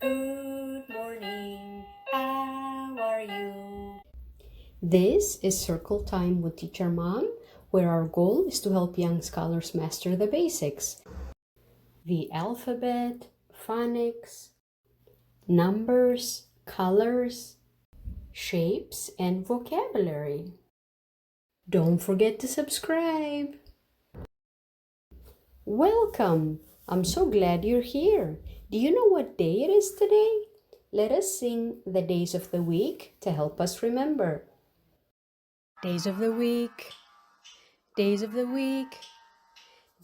Good morning. How are you? This is Circle Time with Teacher Mom, where our goal is to help young scholars master the basics: the alphabet, phonics, numbers, colors, shapes, and vocabulary. Don't forget to subscribe. Welcome! I'm so glad you're here. Do you know what day it is today? Let us sing the days of the week to help us remember. Days of the week, days of the week,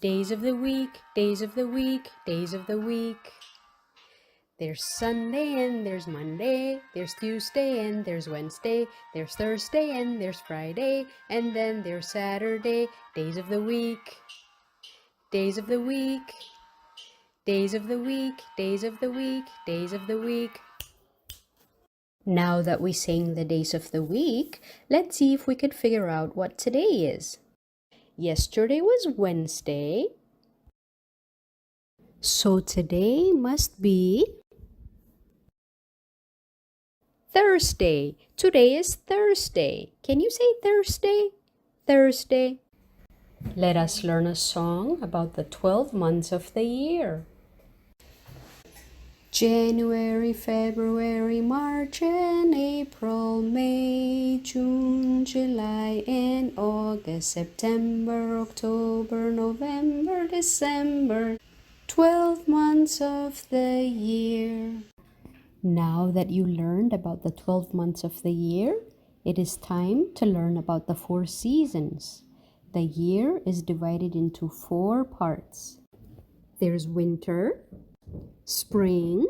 days of the week, days of the week, days of the week. There's Sunday and there's Monday, there's Tuesday and there's Wednesday, there's Thursday and there's Friday, and then there's Saturday. Days of the week, days of the week, days of the week, days of the week, days of the week. Now that we sang the days of the week, let's see if we could figure out what today is. Yesterday was Wednesday, so today must be Thursday. Today is Thursday. Can you say Thursday? Thursday. Let us learn a song about the 12 months of the year. January, February, March and April, May, June, July and August, September, October, November, December. 12 months of the year. Now that you learned about the 12 months of the year, it is time to learn about the 4 seasons. The year is divided into 4 parts. There's winter, spring,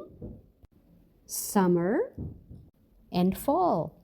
summer, and fall.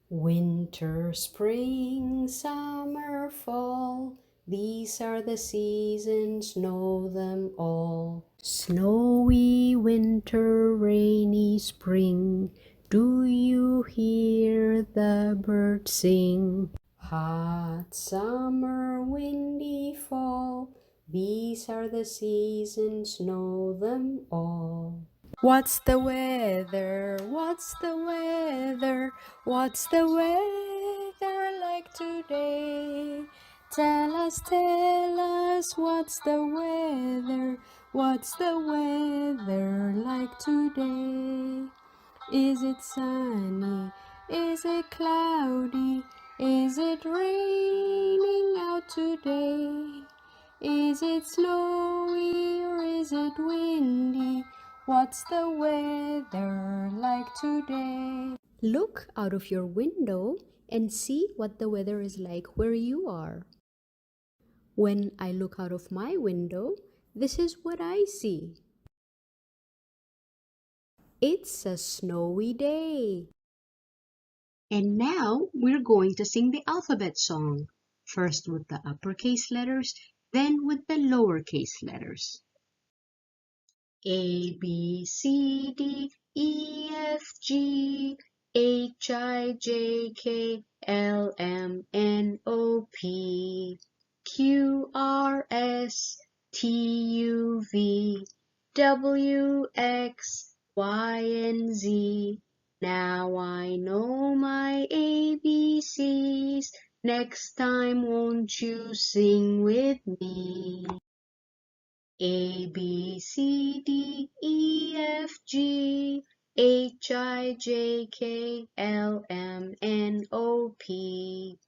Winter, spring, summer, fall. These are the seasons, know them all. Snowy winter, rainy spring. Do you hear the birds sing? Hot summer, windy fall. These are the seasons, know them all. What's the weather? What's the weather? What's the weather like today? Tell us, what's the weather? What's the weather like today? Is it sunny? Is it cloudy? Is it raining out today? Is it snowy or is it windy? What's the weather like today? Look out of your window and see what the weather is like where you are. When I look out of my window, this is what I see. It's a snowy day. And now we're going to sing the alphabet song, first with the uppercase letters, then with the lowercase letters. A, B, C, D, E, F, G, H, I, J, K, L, M, N, O, P, Q, R, S, T, U, V, W, X, Y, and Z. Now I know my ABCs. Next time won't you sing with me? A, B, C, D, E, F, G, H, I, J, K, L, M, N, O, P,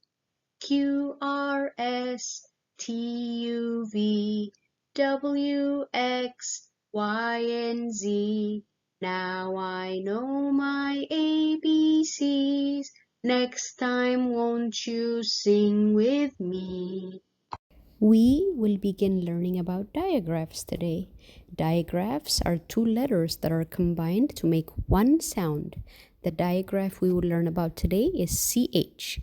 Q, R, S, T, U, V, W, X, Y, and Z. Now I know my ABCs. Next time won't you sing with me? We will begin learning about diagraphs today. Diagraphs are 2 letters that are combined to make one sound. The diagraph we will learn about today is CH.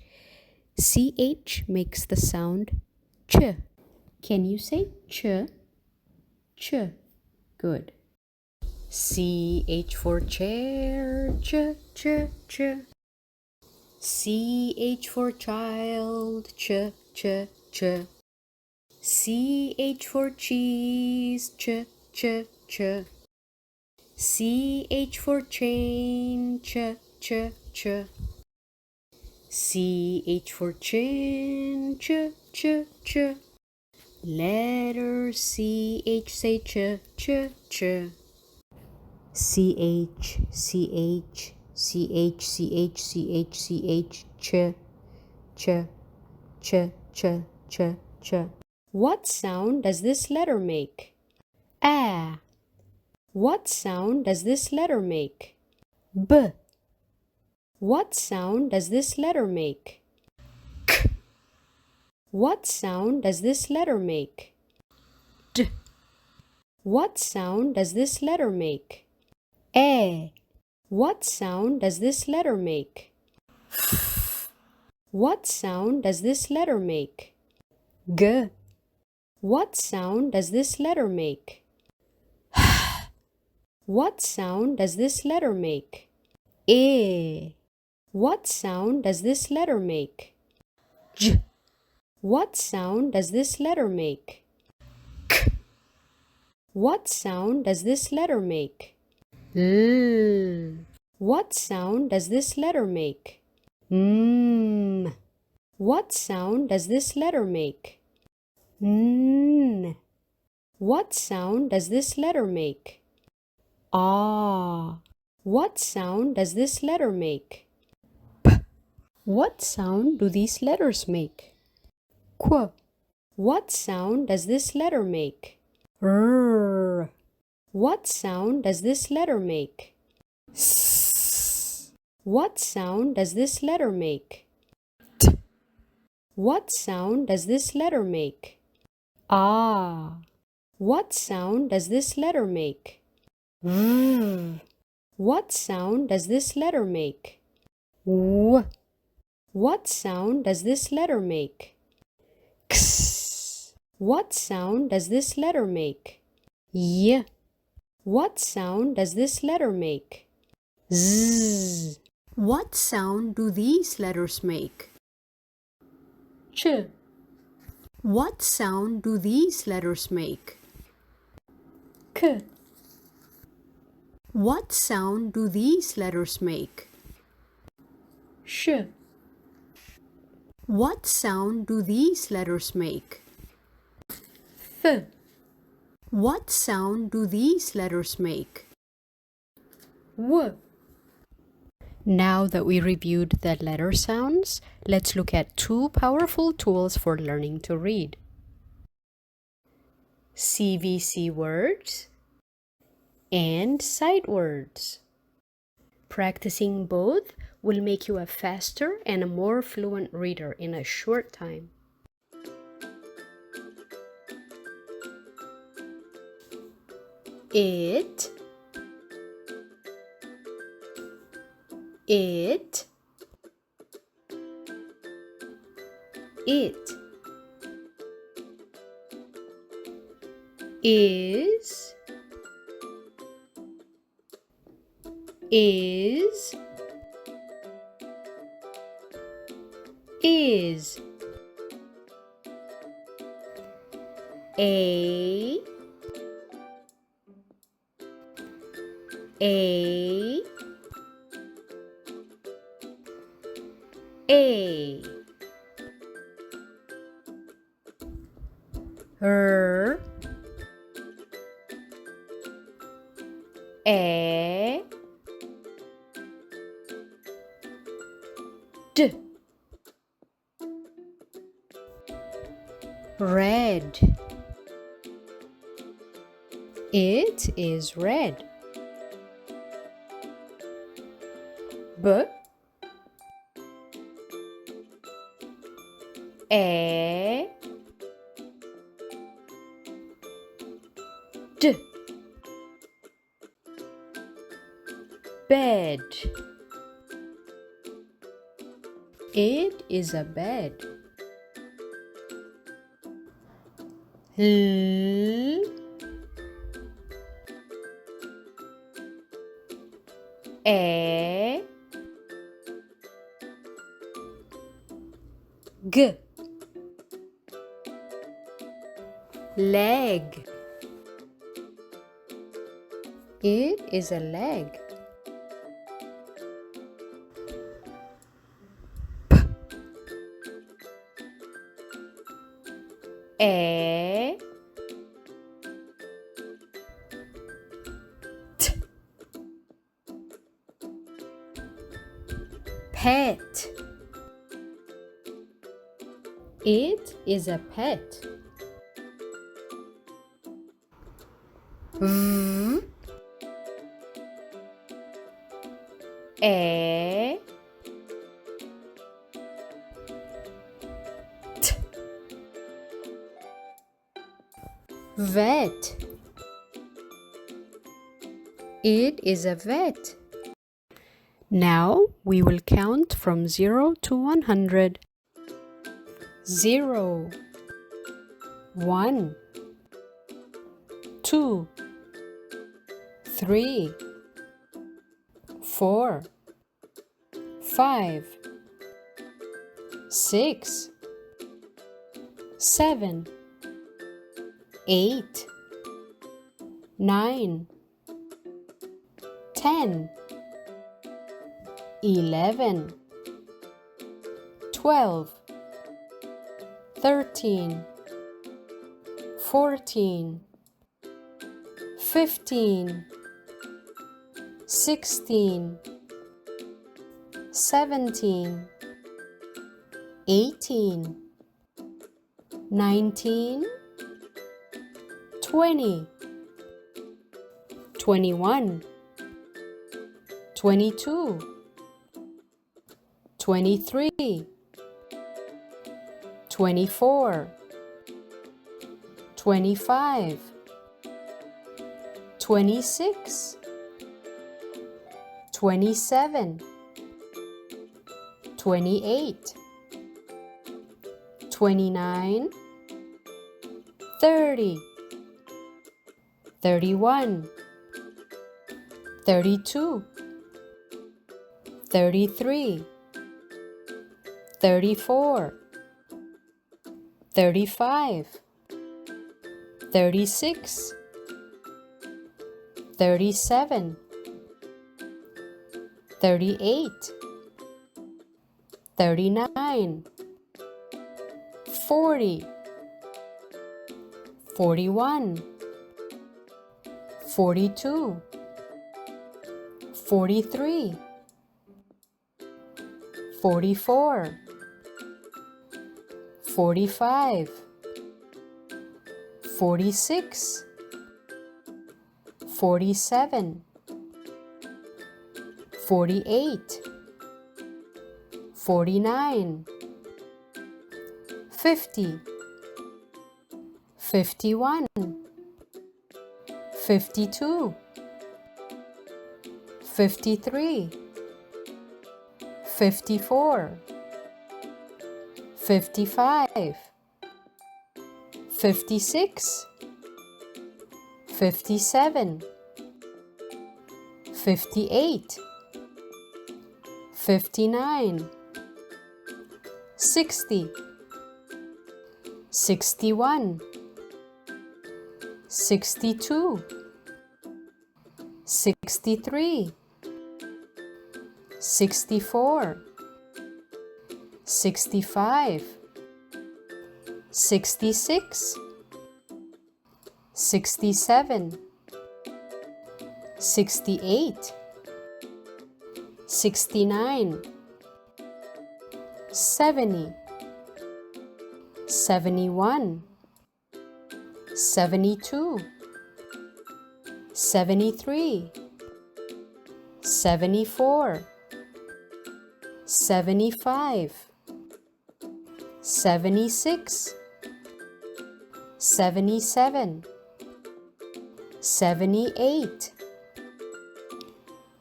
CH makes the sound ch. Can you say ch? Ch. Good. CH for chair, ch, ch, ch. CH for child, ch, ch, ch. CH for cheese, ch, ch, ch. CH for chain, ch, ch, ch. CH for chin, ch, ch, ch. Letter CH, say ch, ch, ch. CH, CH, CH, CH, CH, CH, ch, ch, ch, ch, ch, ch. What sound does this letter make? A. What sound does this letter make? B. What sound does this letter make? K. What sound does this letter make? D. What sound does this letter make? A. What sound does this letter make? What sound does this letter make? G. What sound does this letter make? What sound does this letter make? A. What sound does this letter make? J. What sound does this letter make? K. What sound does this letter make? L. What sound does this letter make? M. What sound does this letter make? N. What sound does this letter make? Ah. What sound does this letter make? P. What sound do these letters make? Qu. What sound does this letter make? R. What sound does this letter make? S. What sound does this letter make? T. What sound does this letter make? Ah. What sound does this letter make? V. What sound does this letter make? W. What sound does this letter make? X. What sound does this letter make? Y. What sound does this letter make? Z. What sound do these letters make? Ch. What sound do these letters make? K. What sound do these letters make? Sh. What sound do these letters make? F. What sound do these letters make? W. Now that we reviewed the letter sounds, let's look at two powerful tools for learning to read. CVC words and sight words. Practicing both will make you a faster and a more fluent reader in a short time. It, it, it, is, is, is, a, r, a, d, red. It is red. B, a, d, bed. It is a bed. L, a, g, leg. It is a leg. A T Pet. It is a pet. V A T Vet. It is a vet. Now we will count from 0 to 100. 0 1 2 3 4 5 6 7 8 9 10 11 12 13 14 15 16 17 18 19 20 21 22 23 24 25 26 27 28 29 30 31 32 33 34 35 36 37 38 39 40 41 42 43 44 45 46 47 48 49 50 51 52 53 54 55 56 57 58 59 60 61 62 63 64 65 66 67 68 69 70 71 72 73 74 75 76 77 78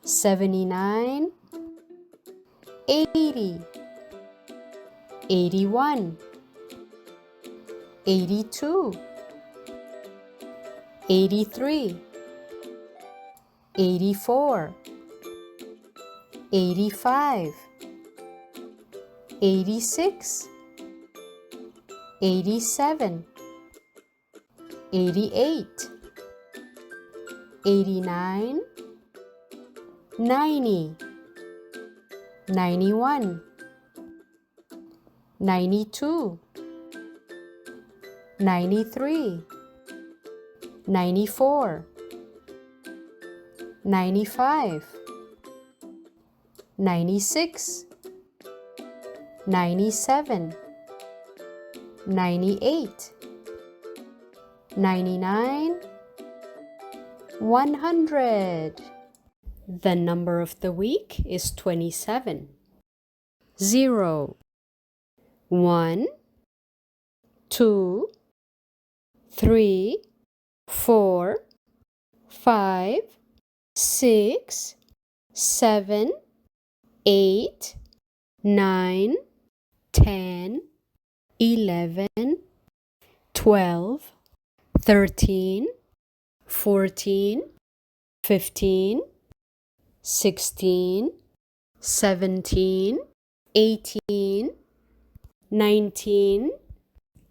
79 80 81 82 83 84 85 86 87 88 89, 90, 91, 92, 93, 94, 95, 96, 97, 98, 99, 100. The number of the week is 27. 0, 1, 2, 3, 4, 5, 6, 7, 8, 9, 10, 11, 12, 13, 14, 15, 16, 17, 18, 19,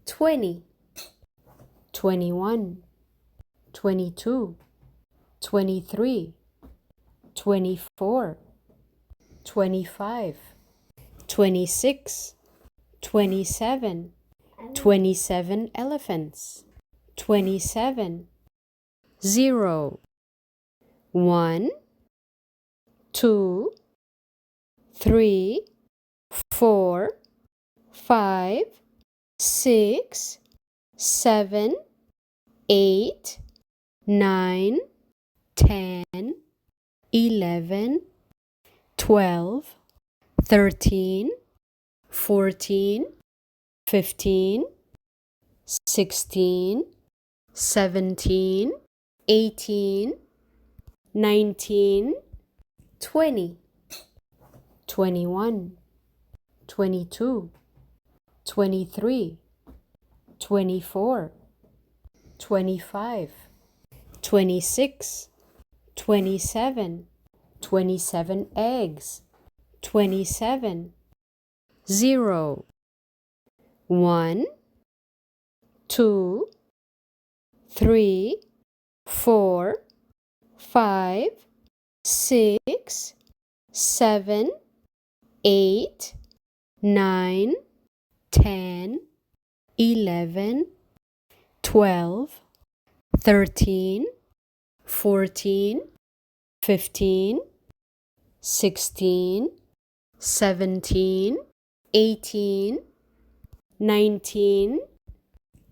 20, 21, 22, 23, 24, 25, 26, 27, 27 elephants, 27, 0, 1, 2, 3, 4, 5, 6, 7, 8, 9, 10, 11, 12, 13, 14, 15, 16, 17, 18, 19, 20, 21, 22, 23, 24, 25, 26, 27, 27 eggs, 27, 0, 1, 2, 3, 4, 5, 6, 7, 8, 9, 10, 11, 12, 13, 14, 15, 16, 17, 18, 19,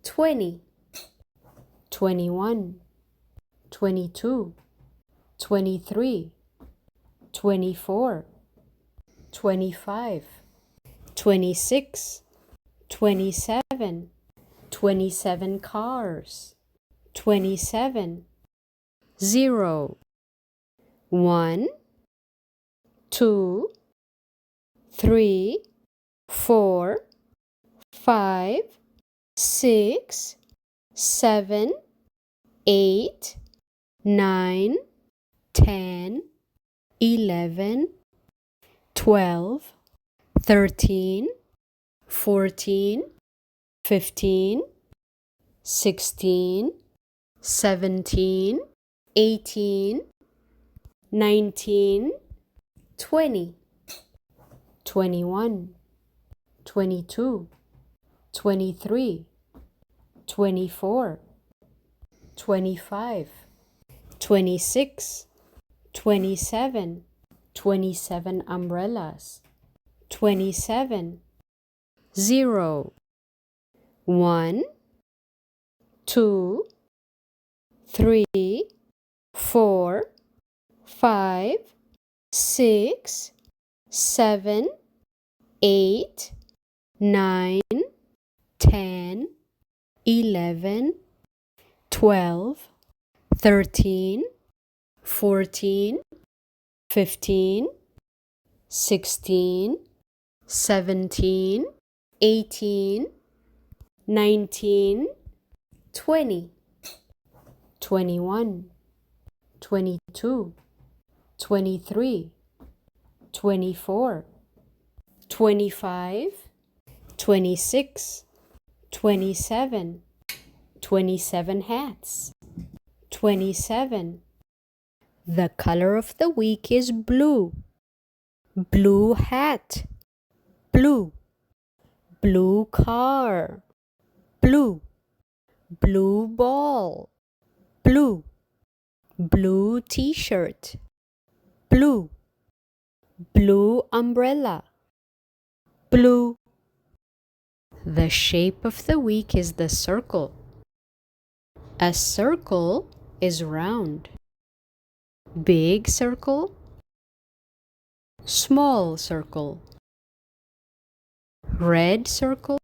20, 21, 22, 23, 24, 25, 26, 27, 27 cars, 27, 0, 1, 2, 3, 4, 5, 6, 7, 8, 9, 10, 11, 12, 13, 14, 15, 16, 17, 18, 19, 20, 21, 22, 23, 24, 25, 26, 27, 27 umbrellas, 27, 0, 1, 2, 3, 4, 5, 6, 7, 8, 9, 10, 11, 12, 13, 14, 15, 16, 17, 18, 19, 20, 21, 22, 23, 24, 25, 26, 27, 27 hats, 27, The color of the week is blue. Blue hat. Blue. Blue car. Blue. Blue ball. Blue. Blue t-shirt. Blue. Blue umbrella. Blue. The shape of the week is the circle. A circle is round. Big circle. Small circle. Red circle.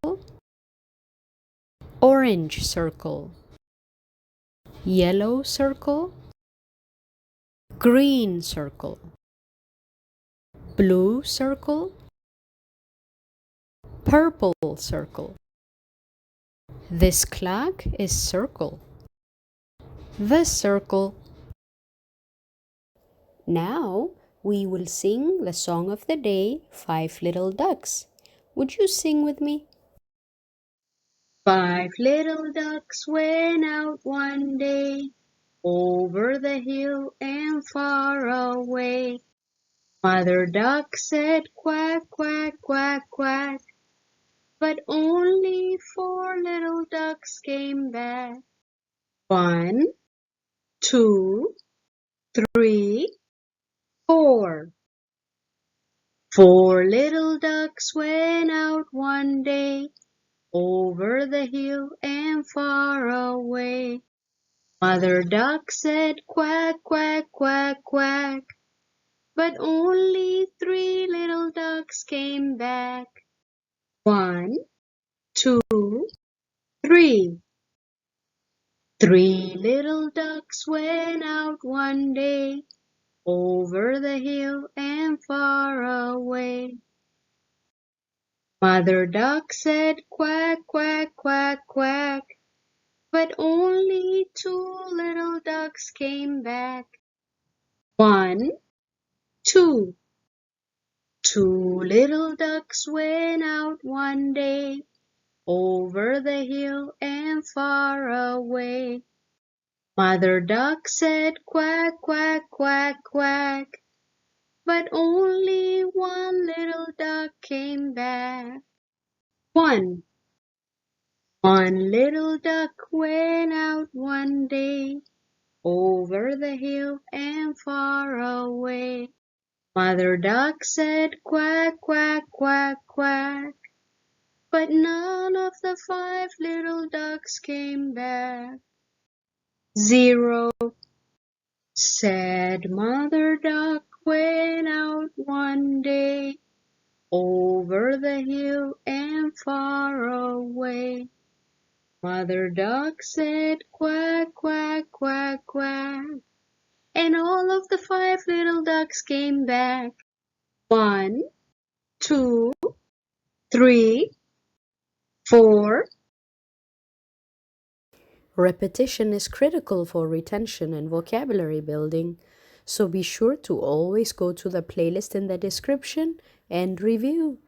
Orange circle. Yellow circle. Green circle. Blue circle. Purple circle. This clock is circle. The circle. Now we will sing the song of the day, Five Little Ducks. Would you sing with me? 5 little ducks went out one day, over the hill and far away. Mother duck said quack, quack, quack, quack, but only 4 little ducks came back. 1, 2, 3, 4. 4 little ducks went out one day, over the hill and far away. Mother duck said quack, quack, quack, quack, but only 3 little ducks came back. 1, 2, 3. 3 little ducks went out one day, over the hill and far away. Mother duck said quack, quack, quack, quack, but only 2 little ducks came back. 1, 2. 2 little ducks went out one day, over the hill and far away. Mother duck said quack, quack, quack, quack, but only 1 little duck came back. 1 little duck went out one day, over the hill and far away. Mother duck said quack, quack, quack, quack, but none of the 5 little ducks came back. 0. Said Mother duck went out one day, over the hill and far away. Mother duck said quack, quack, quack, quack, and all of the 5 little ducks came back. 1, 2, 3, 4. Repetition is critical for retention and vocabulary building, so be sure to always go to the playlist in the description and review.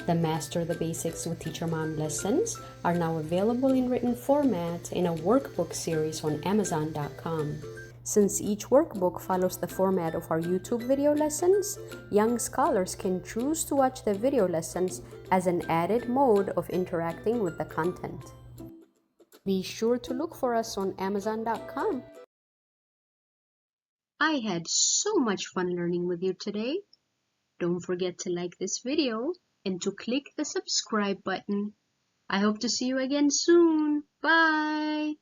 The Master the Basics with Teacher Mom lessons are now available in written format in a workbook series on Amazon.com. Since each workbook follows the format of our YouTube video lessons, young scholars can choose to watch the video lessons as an added mode of interacting with the content. Be sure to look for us on Amazon.com. I had so much fun learning with you today. Don't forget to like this video and to click the subscribe button. I hope to see you again soon. Bye!